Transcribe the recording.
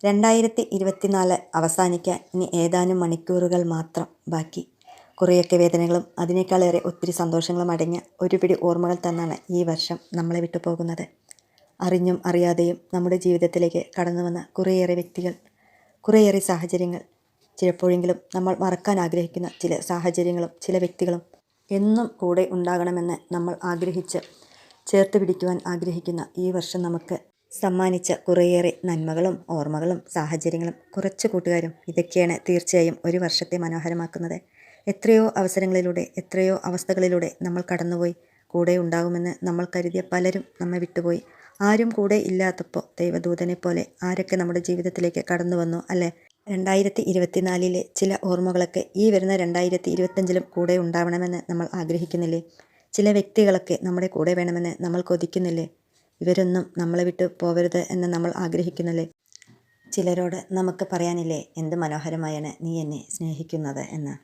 2024 അവസാനിക്കാൻ ഇനി ഏതാനും മണിക്കൂറുകൾ മാത്രം ബാക്കി. കുറേയൊക്കെ വേദനകളും അതിനേക്കാളേറെ ഒത്തിരി സന്തോഷങ്ങളും അടങ്ങിയ ഒരു പിടി ഓർമ്മകൾ തന്നാണ് ഈ വർഷം നമ്മളെ വിട്ടു പോകുന്നത്. അറിഞ്ഞും അറിയാതെയും നമ്മുടെ ജീവിതത്തിലേക്ക് കടന്നു വന്ന കുറേയേറെ വ്യക്തികൾ, കുറേയേറെ സാഹചര്യങ്ങൾ, ചിലപ്പോഴെങ്കിലും നമ്മൾ മറക്കാൻ ആഗ്രഹിക്കുന്ന ചില സാഹചര്യങ്ങളും ചില വ്യക്തികളും എന്നും കൂടെ ഉണ്ടാകണമെന്ന് നമ്മൾ ആഗ്രഹിച്ച് ചേർത്ത് പിടിക്കുവാൻ ആഗ്രഹിക്കുന്ന ഈ വർഷം നമുക്ക് സമ്മാനിച്ച കുറേയേറെ നന്മകളും ഓർമ്മകളും സാഹചര്യങ്ങളും കുറച്ച് കൂട്ടുകാരും ഇതൊക്കെയാണ് തീർച്ചയായും ഒരു വർഷത്തെ മനോഹരമാക്കുന്നത്. എത്രയോ അവസരങ്ങളിലൂടെ എത്രയോ അവസ്ഥകളിലൂടെ നമ്മൾ കടന്നുപോയി. കൂടെ ഉണ്ടാകുമെന്ന് നമ്മൾ കരുതിയ പലരും നമ്മെ വിട്ടുപോയി. ആരും കൂടെ ഇല്ലാത്തപ്പോൾ ദൈവദൂതനെ പോലെ ആരൊക്കെ നമ്മുടെ ജീവിതത്തിലേക്ക് കടന്നു വന്നു അല്ലേ? 2024 ചില ഓർമ്മകളൊക്കെ ഈ വരുന്ന 2025 കൂടെ ഉണ്ടാവണമെന്ന് നമ്മൾ ആഗ്രഹിക്കുന്നില്ലേ? ചില വ്യക്തികളൊക്കെ നമ്മുടെ കൂടെ വേണമെന്ന് നമ്മൾ കൊതിക്കുന്നില്ലേ? ഇവരൊന്നും നമ്മളെ വിട്ട് പോവരുത് എന്ന് നമ്മൾ ആഗ്രഹിക്കുന്നില്ലേ? ചിലരോട് നമുക്ക് പറയാനില്ലേ, എന്ത് മനോഹരമായാണ് നീ എന്നെ സ്നേഹിക്കുന്നത് എന്ന്.